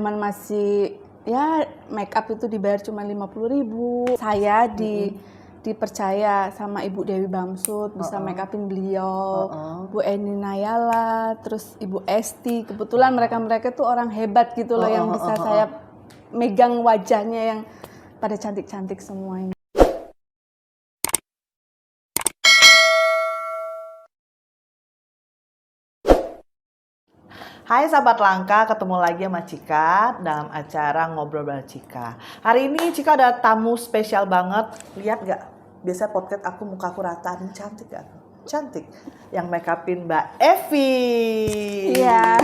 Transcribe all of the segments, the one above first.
Zaman masih ya make up itu dibayar cuma 50.000. Saya dipercaya sama Ibu Dewi Bamsud bisa make upin beliau, Bu Eni Nayala, terus Ibu Esti. Kebetulan mereka tuh orang hebat gitu loh yang bisa saya megang wajahnya yang pada cantik-cantik semuanya. Hai sahabat langka, ketemu lagi sama Cika dalam acara Ngobrol bareng Cika. Hari ini Cika ada tamu spesial banget. Lihat gak? Biasa podcast aku muka aku rata, ini cantik gak? Cantik. Yang make upin Mbak Evi. Iya.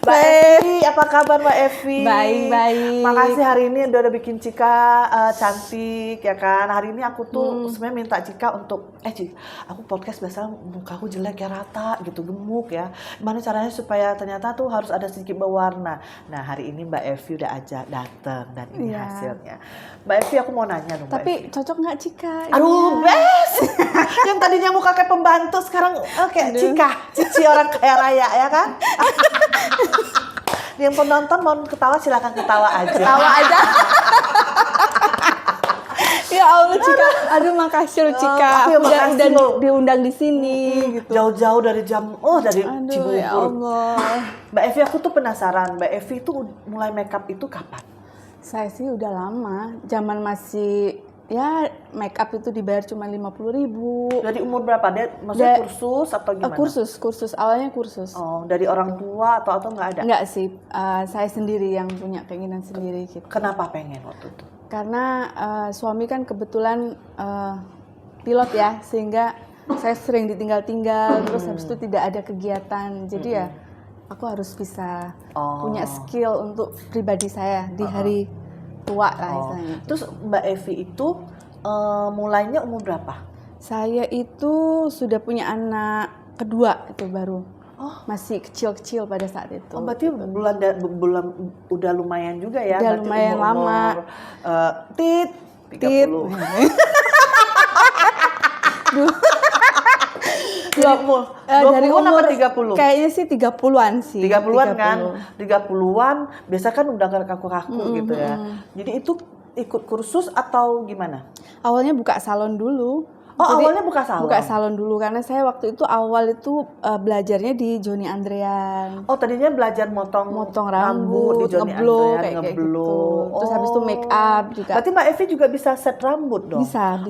Mbak Evi, apa kabar Mbak Evi? Baik. Makasih hari ini udah bikin Cika cantik ya kan. Hari ini aku tuh sebenarnya minta Cika untuk Cika, aku podcast biasanya muka aku jelek ya, rata gitu, gemuk ya. Gimana caranya supaya ternyata tuh harus ada sedikit berwarna. Nah, hari ini Mbak Evi udah ajak dateng dan ini hasilnya. Mbak Evi, aku mau nanya dong Mbak Tapi Evi. cocok nggak Cika? Aduh, best. Yang tadinya muka kayak pembantu sekarang kayak Cika, cici orang kaya raya ya kan? Yang penonton mau ketawa silakan ketawa aja. Ketawa aja. Ya Allah Cika, aduh makasih loh Cika, udah diundang di sini gitu. Jauh-jauh dari dari Cibubur. Ya Allah. Mbak Evi, aku tuh penasaran, Mbak Evi tuh mulai makeup itu kapan? Saya sih udah lama, zaman masih ya make up itu dibayar cuma 50.000. Dari umur berapa? Maksudnya kursus atau gimana? Kursus, awalnya kursus. Oh, dari orang tua atau nggak ada? Nggak sih, saya sendiri yang punya keinginan sendiri gitu. Kenapa pengen waktu itu? Karena suami kan kebetulan pilot ya, sehingga saya sering ditinggal-tinggal, terus habis itu tidak ada kegiatan. Jadi ya aku harus bisa punya skill untuk pribadi saya di hari tua lah istilahnya. Terus Mbak Evi itu mulainya umur berapa? Saya itu sudah punya anak kedua itu baru. Masih kecil-kecil pada saat itu. Oh, berarti bulan udah lumayan juga ya. Udah lumayan lama. Tit 30. Dari umur apa 30? Kayaknya sih 30-an sih. 30-an kan? 30-an biasa kan udah kaku-kaku gitu ya. Jadi itu ikut kursus atau gimana? Awalnya buka salon dulu. Awalnya buka salon? Buka salon dulu karena saya waktu itu belajarnya di Joni Andrean. Oh, tadinya belajar motong rambut di Joni ngeblow, Andrean, kayak gitu. Terus habis itu make up juga. Berarti Mbak Evi juga bisa set rambut dong? Bisa.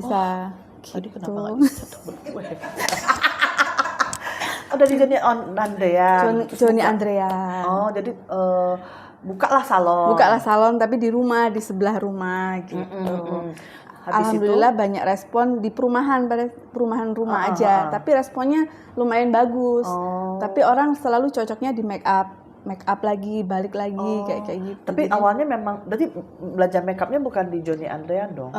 Tadi kenapa nggak bisa rambut gue? Dari Joni Andrean. Joni Andrean. Oh, jadi bukalah salon tapi di rumah, di sebelah rumah gitu. Alhamdulillah banyak respon di perumahan rumah aja, tapi responnya lumayan bagus. Tapi orang selalu cocoknya di make up lagi, balik lagi kayak gitu. Tapi awalnya memang berarti belajar make upnya bukan di Joni Andrean dong?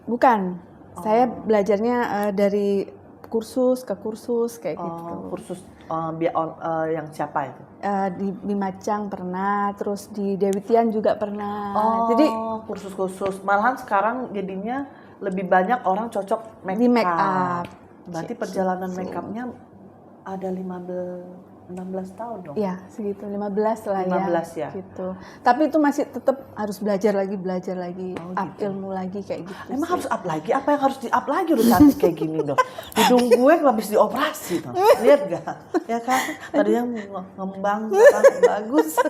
Bukan, saya belajarnya dari kursus ke kursus kayak gitu. Kursus yang siapa itu? Di Bimacang pernah, terus di Dewi Tian juga pernah. Jadi kursus-kursus. Malahan sekarang jadinya lebih banyak orang cocok di make up. Berarti perjalanan make upnya ada 16 tahun dong? Iya, segitu 15 lah 15 ya. Gitu. Tapi itu masih tetap harus belajar lagi, up gitu. ilmu lagi kayak gitu. Emang harus up lagi? Apa yang harus di-up lagi udah cantik kayak gini dong? Hidung gue habis dioperasi dong. Lihat gak? Ya kan? Tadinya ngembang bagus.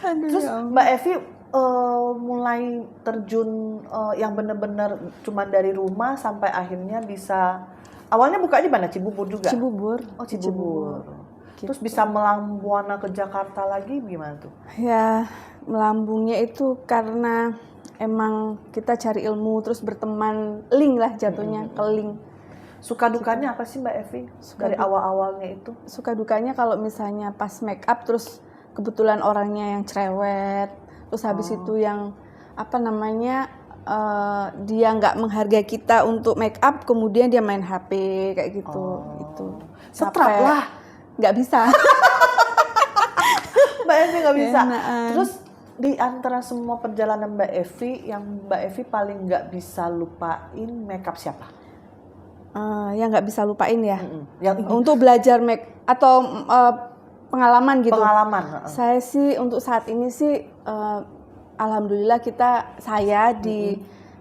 Terus Mbak Evi mulai terjun yang benar-benar cuma dari rumah sampai akhirnya bisa. Awalnya buka di mana? Cibubur juga? Cibubur. Oh, Cibubur. Terus bisa melambung ke Jakarta lagi gimana tuh? Ya, melambungnya itu karena emang kita cari ilmu terus berteman, link lah jatuhnya, ke link. Suka dukanya apa sih Mbak Evi? Dari awal-awalnya itu? Suka dukanya kalau misalnya pas make up terus kebetulan orangnya yang cerewet, terus habis itu yang dia nggak menghargai kita untuk make up, kemudian dia main HP kayak gitu. Itu setrap lah, nggak bisa. Mbak Evi nggak bisa. Terus di antara semua perjalanan Mbak Evi, yang Mbak Evi paling nggak bisa lupain make up siapa? Yang nggak bisa lupain ya. Untuk belajar make atau pengalaman gitu. Pengalaman. Saya sih untuk saat ini sih alhamdulillah saya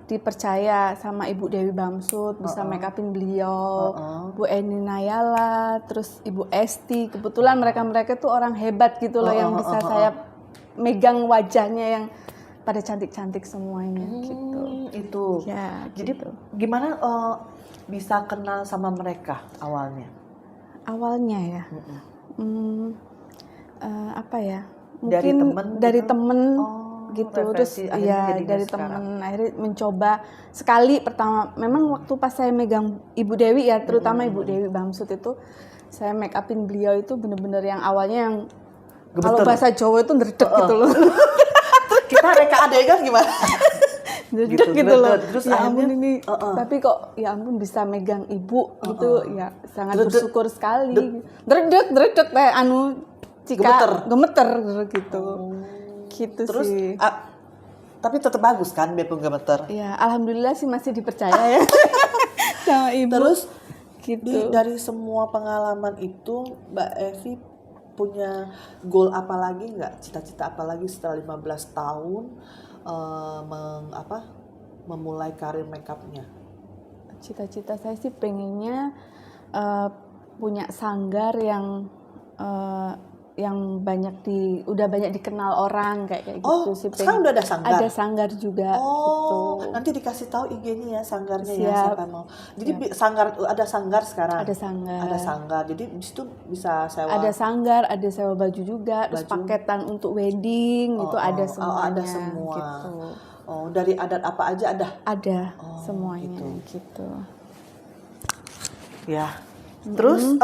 dipercaya sama Ibu Dewi Bamsud bisa make upin beliau, Bu Eni Nayala, terus Ibu Esti. Kebetulan mereka tuh orang hebat gitu loh yang bisa saya megang wajahnya yang pada cantik-cantik semuanya gitu. Itu. Ya, jadi gitu. gimana bisa kenal sama mereka awalnya? Awalnya ya, apa ya? Dari Mungkin temen dari gitu? temen gitu, terus referensi akhirnya ya jadinya dari sekarang. temen akhirnya mencoba sekali pertama. Memang waktu pas saya megang Ibu Dewi ya, terutama Ibu Dewi Bamsud itu, saya make upin beliau itu bener-bener yang awalnya yang kalau bahasa Jawa itu ndredeg gitu loh. Kita reka adegan gimana? Ndredeg gitu loh. Terus Ya ampun akhirnya, ini, tapi kok ya ampun bisa megang ibu gitu, ya sangat bersyukur sekali. Ndredeg kayak gemeter gitu. Gitu terus sih. tapi tetap bagus kan biarpun gemeter. Ya, alhamdulillah sih masih dipercaya ya sama ibu. Terus gitu. dari semua pengalaman itu Mbak Evi punya goal apa lagi nggak? Cita-cita apa lagi setelah 15 tahun memulai karir makeupnya? Cita-cita saya sih pengennya punya sanggar yang udah banyak dikenal orang kayak gitu sih. Sekarang udah ada sanggar? Ada sanggar juga gitu. Nanti dikasih tahu IG-nya ya sanggarnya. Siap. Ya siapa mau. Jadi ada sanggar sekarang. Ada sanggar. Ada sanggar. Jadi di situ bisa sewa. Ada sanggar, ada sewa baju juga, terus paketan untuk wedding itu ada semuanya. Ada semua. Gitu. Dari adat apa aja ada? Ada semuanya gitu. Ya. Terus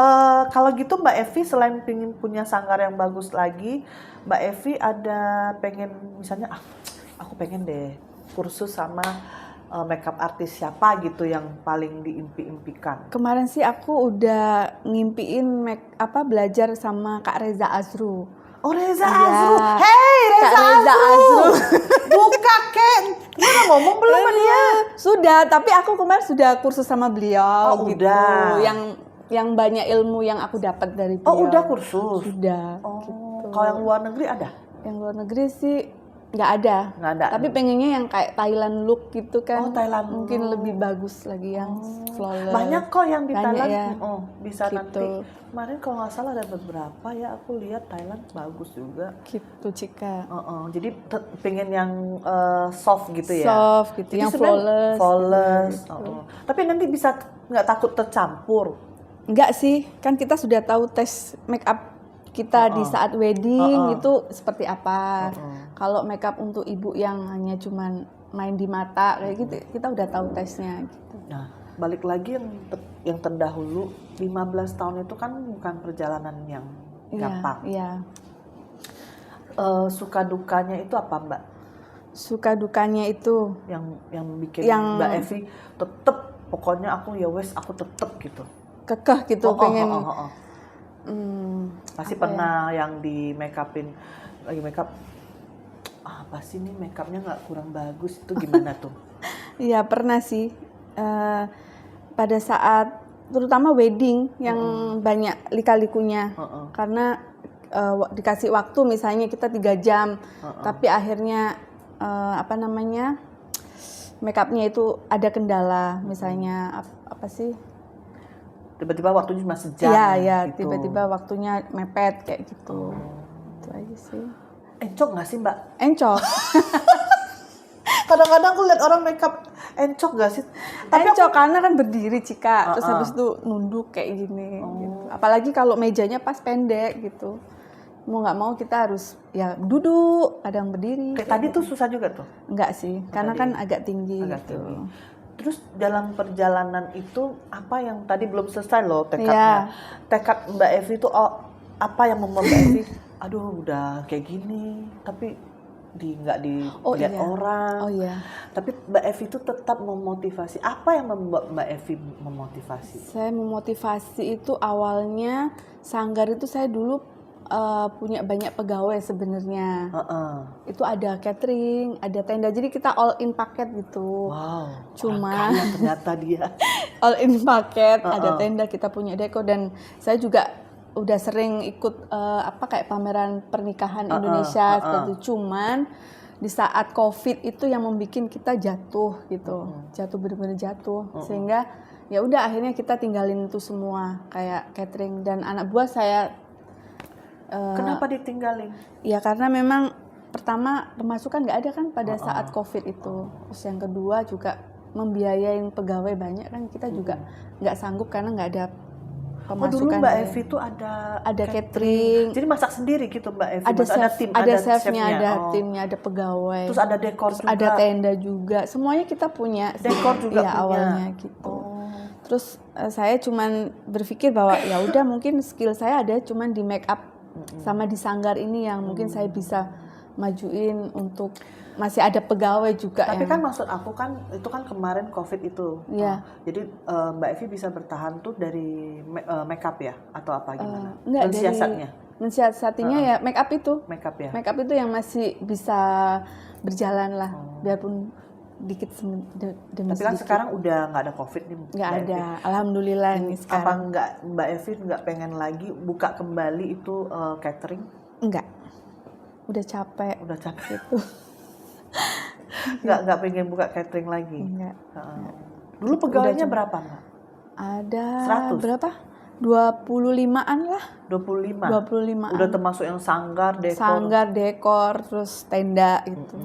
kalau gitu Mbak Evi selain pengen punya sanggar yang bagus lagi, Mbak Evi ada pengen misalnya aku pengen deh kursus sama makeup artis siapa gitu yang paling diimpi-impikan. Kemarin sih aku udah ngimpiin belajar sama Kak Reza Azru. Oh, Reza Azru. Hey, Kak Reza Azru. Buka kek. Gimana ngomong belum sama dia? Sudah, tapi aku kemarin sudah kursus sama beliau gitu. Udah. Yang banyak ilmu yang aku dapat dari beliau. Oh, udah kursus. Sudah. Gitu. Kalau yang luar negeri ada? Yang luar negeri sih nggak ada. Tapi pengennya yang kayak Thailand look gitu kan. Thailand mungkin lebih bagus lagi yang flawless. Banyak kok yang di Thailand ya. Bisa gitu. nanti. Kemarin kalau nggak salah ada beberapa ya aku lihat Thailand bagus juga. Gitu Cika. Jadi pengen yang soft gitu ya. Soft gitu. Jadi yang flawless. Gitu. Tapi nanti bisa nggak takut tercampur? Enggak sih, kan kita sudah tahu tes make up kita di saat wedding itu seperti apa. Kalau make up untuk ibu yang hanya cuman main di mata kayak gitu, kita udah tahu tesnya gitu. Nah, balik lagi yang terdahulu 15 tahun itu kan bukan perjalanan yang gampang. Iya. Suka dukanya itu apa, Mbak? Suka dukanya itu yang bikin Mbak Evi tetep pokoknya aku tetep gitu. Kekeh gitu pengen. Pasti pernah yang di make upin lagi make up. Apa sih nih make upnya nggak kurang bagus itu gimana tuh? Iya pernah sih. Pada saat terutama wedding yang banyak lika-likunya. Karena dikasih waktu misalnya kita 3 jam, tapi akhirnya make upnya itu ada kendala misalnya apa sih? Tiba-tiba waktunya cuma sejam. Iya, gitu. Tiba-tiba waktunya mepet kayak gitu. Itu aja sih. Encok nggak sih Mbak? Encok. Kadang-kadang aku lihat orang makeup encok nggak sih? Encok karena kan berdiri Cika, terus habis itu nunduk kayak gini. Gitu. Apalagi kalau mejanya pas pendek gitu. Mau nggak mau kita harus ya duduk, kadang berdiri. Kayak tadi tuh susah juga tuh? Enggak sih, karena kan agak tinggi gitu. Tinggi. Terus dalam perjalanan itu apa yang tadi belum selesai loh tekadnya? Tekad Mbak Evi itu apa yang membuat Mbak Evi aduh udah kayak gini tapi nggak dilihat orang. Tapi Mbak Evi itu tetap memotivasi. Apa yang membuat Mbak Evi memotivasi? Saya memotivasi itu awalnya sanggar itu saya dulu punya banyak pegawai sebenarnya. Itu ada catering, ada tenda. Jadi kita all in paket gitu. Wow. Cuma ternyata dia all in paket, ada tenda, kita punya deko dan saya juga udah sering ikut kayak pameran pernikahan Indonesia seperti itu. Cuman di saat COVID itu yang membuat kita jatuh gitu, jatuh benar-benar jatuh, sehingga ya udah akhirnya kita tinggalin itu semua kayak catering dan anak buah saya. Kenapa ditinggalin? Ya karena memang pertama pemasukan nggak ada kan pada saat COVID itu, terus yang kedua juga membiayain pegawai banyak kan kita juga nggak sanggup karena nggak ada pemasukan. Dulu Mbak Evi itu ada catering. Jadi masak sendiri gitu Mbak Evi. Ada tim, ada chefnya, ada timnya, ada pegawai. Terus ada dekor juga. Ada tenda juga. Semuanya kita punya. Dekor juga ya, punya. Awalnya gitu. Terus saya cuman berpikir bahwa ya udah mungkin skill saya ada cuman di make up sama di sanggar ini yang mungkin saya bisa majuin untuk masih ada pegawai juga. Tapi kan maksud aku kan itu kan kemarin COVID itu. Iya. Jadi Mbak Evi bisa bertahan tuh dari make up ya atau apa gimana? Enggak, mensiasatnya. Mensiasatinya ya make up itu. Make up ya. Make up itu yang masih bisa berjalan lah, biarpun dikit demi Tapi kan sedikit. sekarang udah nggak ada COVID nih. Nggak ada, alhamdulillah nih sekarang. Apa nggak Mbak Evi nggak pengen lagi buka kembali itu catering? Enggak, udah capek. Udah capek. Gitu. nggak pengen buka catering lagi. Enggak. Dulu pegawainya berapa Mbak? Ada 100? berapa? 25-an lah. 25. 25-an. Udah termasuk yang sanggar, dekor. Sanggar, dekor, terus tenda gitu.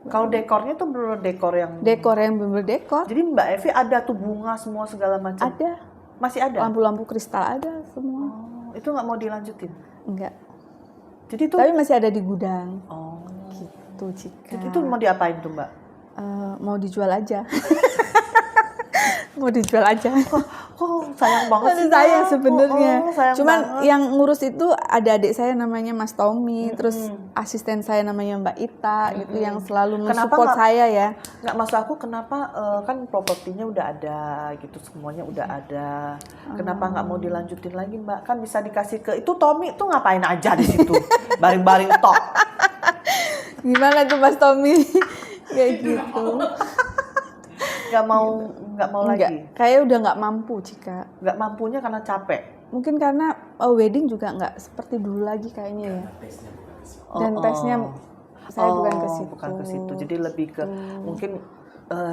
Kalau dekornya tuh bener dekor yang bener dekor. Jadi Mbak Evi ada tuh bunga semua segala macam. Ada. Masih ada. Lampu-lampu kristal ada semua. Itu nggak mau dilanjutin. Enggak. Jadi tuh. Tapi masih ada di gudang. Oh. Gitu Cika. Jadi itu mau diapain tuh Mbak? Mau dijual aja. Mau dijual aja. Kok sayang banget sih. Sayang sebenarnya. Cuman banget. yang ngurus itu ada adik saya namanya Mas Tommy, terus asisten saya namanya Mbak Ita gitu yang selalu mensupport saya ya. Nggak maksud aku kenapa kan propertinya udah ada gitu semuanya udah ada. Kenapa nggak mau dilanjutin lagi Mbak? Kan bisa dikasih ke itu Tommy tuh ngapain aja di situ. Baring-baring tok. Gimana tuh Mas Tommy? Kayak gitu. Nggak mau lagi. Kayak udah nggak mampu Cika. Nggak mampunya karena capek. Mungkin karena wedding juga nggak seperti dulu lagi kayaknya ya. Dan tesnya saya bukan ke situ. Bukan ke situ. Jadi lebih ke mungkin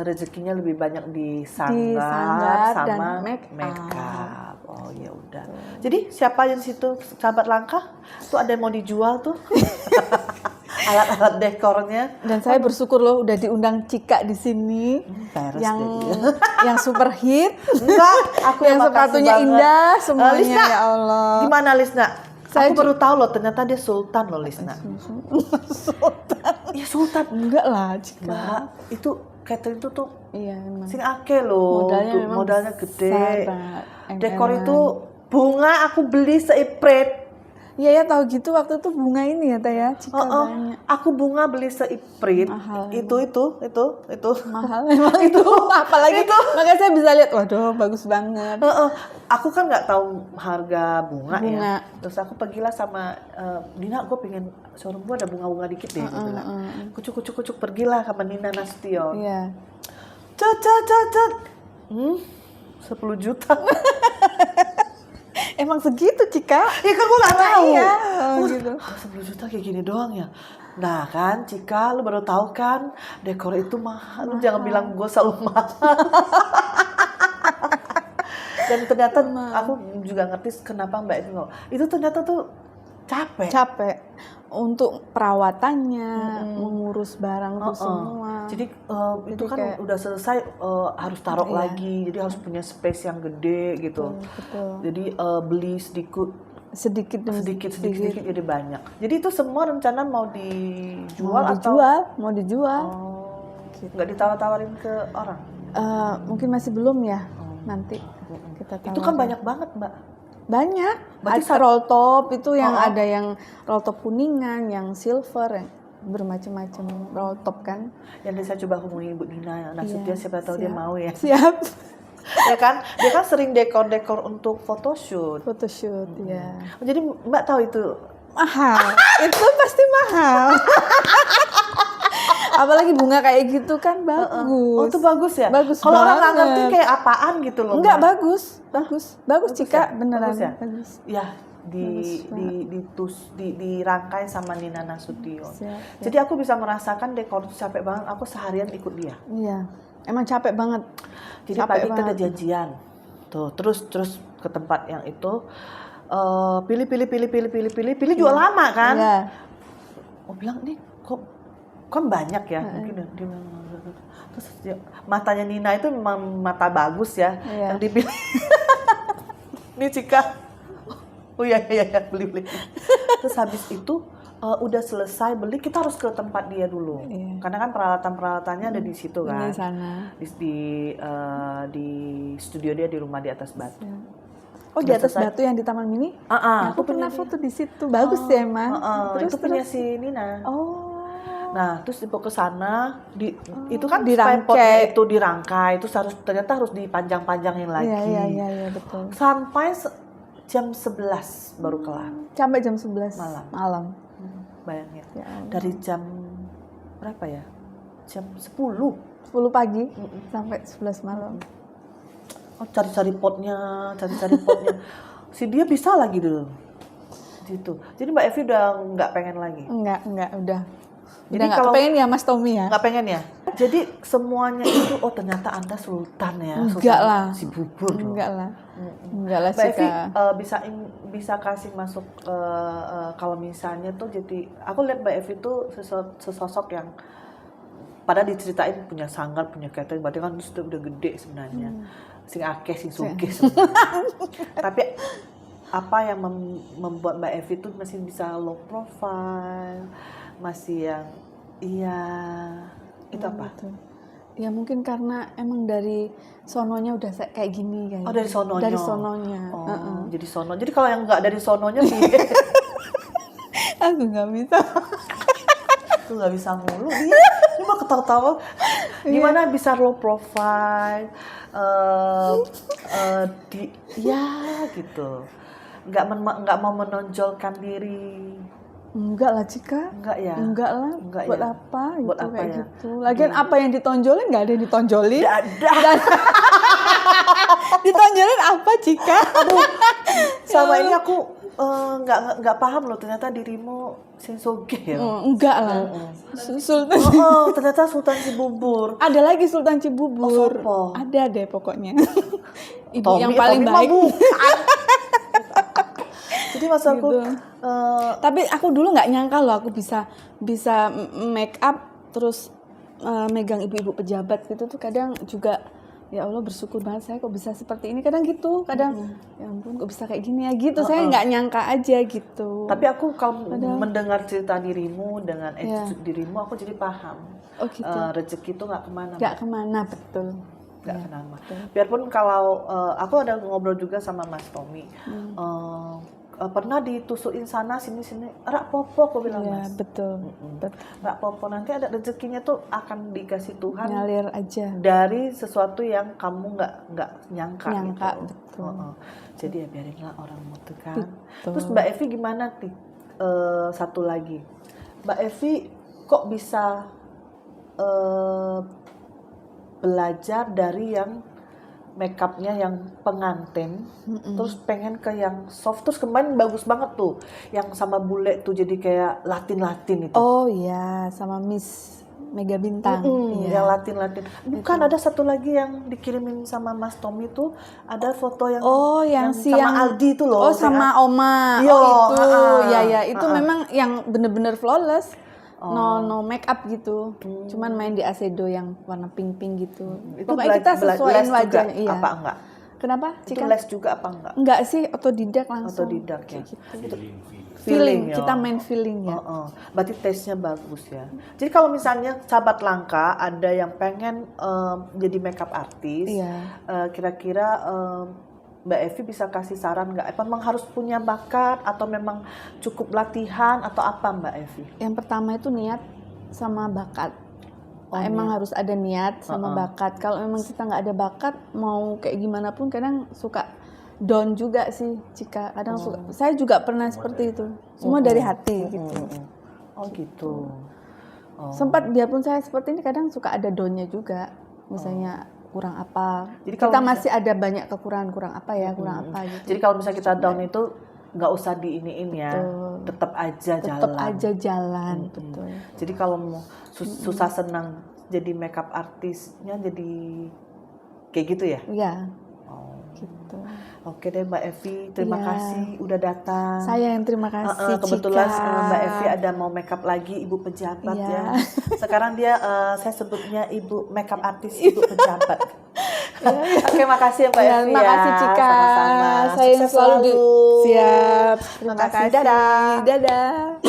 rezekinya lebih banyak di sanggar sama dan make up. Oh ya udah. Jadi siapa yang situ sahabat langka? Tuh ada yang mau dijual tuh. Alat-alat dekornya. Dan saya bersyukur loh udah diundang Cika di sini. Yang super hit. Enggak, aku yang sepatunya indah semuanya. Lisna, ya Allah. Gimana Lisna? Saya aku baru tahu loh ternyata dia sultan loh Lisna. Sultan. Iya sultan. Enggak lah Cika. Mbak, itu catering itu tuh iya memang. Sing ake loh. Modalnya gede. Dekor itu bunga aku beli seiprit. Iya ya tahu gitu waktu itu bunga ini ya Teh ya Cika banyak. Aku bunga beli seiprit. Mahal. Itu. Mahal memang itu. Apalagi itu. Makanya saya bisa lihat waduh bagus banget. Aku kan nggak tahu harga bunga ya. Bunga. Terus aku pergilah sama Nina, gue pengen showroom gue ada bunga-bunga dikit deh. Gitu lah. Kucuk pergilah sama Nina Nasution. Iya. Cet. 10 juta. Emang segitu Cika? Ya kan gue gak tahu. Iya. Gitu. 10 juta kayak gini doang ya. Nah kan Cika lu baru tahu kan dekor itu mahal. Lu jangan bilang gue selalu mahal. Dan ternyata aku juga ngerti kenapa Mbak Evi ngomong. Itu ternyata tuh capek. Untuk perawatannya, mengurus barang itu semua. Jadi itu kan kayak, udah selesai harus taruh lagi. Jadi harus punya space yang gede gitu. Betul. Jadi beli sedikit jadi banyak. Jadi itu semua rencana mau dijual atau mau dijual. Gitu. Nggak ditawar-tawarin ke orang? Mungkin masih belum ya. Nanti kita tawarin. Itu kan banyak banget Mbak. Banyak. Ada roll top itu yang ada yang roll top kuningan, yang silver, yang bermacam-macam roll top kan. Yang saya coba hubungi Ibu Nina Nasution, siapa tahu dia mau ya. Siap. Ya kan, dia kan sering dekor untuk photoshoot ya. Jadi Mbak tahu itu mahal. Itu pasti mahal. Apalagi bunga kayak gitu kan bagus. Oh itu bagus ya? Bagus Kalau orang nggak ngerti banget. kayak apaan gitu loh. Enggak, Mbak. bagus Bagus Cika, ya? beneran Bagus ya? bagus. Ya Bagus dirangkai sama Nina Nasution. Siap. Jadi aku bisa merasakan deh kalau capek banget, aku seharian ikut dia. Iya, emang capek banget. Jadi Capek pagi kita banget. ada janjian, tuh terus ke tempat yang itu, pilih juga lama kan? Iya. Aku bilang nih kok kan banyak ya, mungkin dia bilang, terus matanya Nina itu memang mata bagus ya, Iya. yang dipilih. Nih Cika. Oh iya beli. Terus habis itu udah selesai beli kita harus ke tempat dia dulu. Iya. Karena kan peralatannya ada di situ kan. Di sana. Di studio dia di rumah di atas batu. Oh, di atas batu yang di Taman Mini? Aku pernah foto di situ. Bagus ya emang. Itu punya si Nina. Oh. Nah, terus dibawa ke sana, itu kan dirangkai. supaya potnya itu dirangkai, itu ternyata harus dipanjang-panjangin lagi. Iya, betul. Sampai jam 11 baru kelar. Sampai jam 11 malam. Bayangin. Ya Allah. Dari jam berapa ya? Jam 10. 10 pagi sampai 11 malam. Oh, cari-cari potnya. Si dia bisa lagi dulu. Gitu. Jadi Mbak Evi udah nggak pengen lagi? Enggak, udah. Jadi Udah nggak kalau pengen ya Mas Tommy ya? nggak pengen ya? Jadi semuanya itu, oh ternyata Anda sultan ya? Enggak Sultan lah. Si bubur loh. Enggak lah Mbak Evi Cika. bisa kasih masuk kalau misalnya tuh jadi aku lihat Mbak Evi tuh sesosok yang padahal diceritain punya sanggar, punya catering, berarti kan udah gede sebenarnya. Sing akeh, sing sugih sebenarnya. Tapi apa yang membuat Mbak Evi tuh masih bisa low profile, masih yang itu apa? Gitu. Ya mungkin karena emang dari sononya udah kayak gini kayaknya. Oh dari sononya. Dari sononya. Jadi sono. Jadi kalau yang nggak dari sononya sih, Aku nggak bisa. tuh nggak bisa mulu. Dia cuma ketawa-tawa. Gimana bisa low profile? Gitu. Nggak mau menonjolkan diri. Enggak lah Cika. Enggak ya. Enggak lah. Buat ya? apa gitu Buat apa kayak ya? gitu. Lagian apa yang ditonjolin nggak ada yang ditonjolin. Nggak ada. Ditonjolin apa Cika? Sama ini aku nggak paham loh, ternyata dirimu sing sugih ya. Enggak lah. Sultan. Ternyata Sultan Cibubur. Ada lagi Sultan Cibubur. Sopo? Ada deh pokoknya. Ibu Tommy, yang paling Tommy baik. mah bukan. Jadi masa aku Gitu. Tapi aku dulu nggak nyangka loh aku bisa make up terus megang ibu-ibu pejabat gitu tuh kadang juga ya Allah bersyukur banget saya kok bisa seperti ini kadang gitu kadang ya ampun kok bisa kayak gini ya gitu saya nggak nyangka aja gitu. Tapi aku kalau mendengar cerita dirimu dengan attitude dirimu aku jadi paham. Oh gitu. Rezeki itu nggak kemana. Nggak kemana betul. Nggak kemana. Biarpun kalau aku ada ngobrol juga sama Mas Tommy. Pernah ditusukin sana sini rak popo aku bilang Mas. Betul. Rak popo nanti ada rezekinya tuh akan dikasih Tuhan ngalir aja dari sesuatu yang kamu nggak nyangka gitu. Betul. Jadi ya biarinlah orang mutukan. Betul. Terus Mbak Evi gimana nih? Satu lagi Mbak Evi kok bisa belajar dari yang makeupnya yang pengantin, terus pengen ke yang soft, terus kemarin bagus banget tuh, yang sama bule tuh jadi kayak Latin itu. Oh iya, sama Miss Mega Bintang. Yang Latin. Bukan itu. Ada satu lagi yang dikirimin sama Mas Tommy tuh, ada foto yang yang sama Aldi itu loh. Oh sama Oma. Yo, itu. Ya itu memang yang bener-bener flawless. No make up gitu. Cuman main di Acedo yang warna pink gitu. Pokoknya kita sesuaiin wajahnya. Iya. Apa enggak? Kenapa? Itu les juga apa enggak? Enggak sih, otodidak langsung. Otodidak ya. Gitu. Feeling. Kita main feeling ya. Berarti tesnya bagus ya. Jadi kalau misalnya sahabat langka ada yang pengen jadi makeup artis, kira-kira Mbak Evi bisa kasih saran nggak? Memang harus punya bakat atau memang cukup latihan atau apa Mbak Evi? Yang pertama itu niat sama bakat. Emang harus ada niat sama bakat. Kalau memang kita nggak ada bakat, mau kayak gimana pun kadang suka down juga sih Cika. Kadang suka. Saya juga pernah seperti itu. Semua dari hati gitu. Oh gitu. Sempat biarpun saya seperti ini kadang suka ada down-nya juga. Misalnya kurang apa. Jadi Kita kalau masih ada banyak kekurangan, kurang apa gitu. Jadi kalau misalnya kita down itu nggak usah diiniin ya, tetap aja jalan. Betul. Jadi kalau mau susah senang jadi makeup artisnya jadi kayak gitu ya? Iya. Gitu. Oke deh Mbak Evi, terima kasih udah datang. Saya yang terima kasih. Kebetulan Cika. Mbak Evi ada mau makeup lagi, ibu pejabat ya. Sekarang dia saya sebutnya ibu makeup artis, ibu pejabat. Oke, makasih ya Mbak Evi. Terima kasih Cika. Sama-sama. Saya Sukses selalu selalu. siap. Terima kasih. Dadah. Dadah.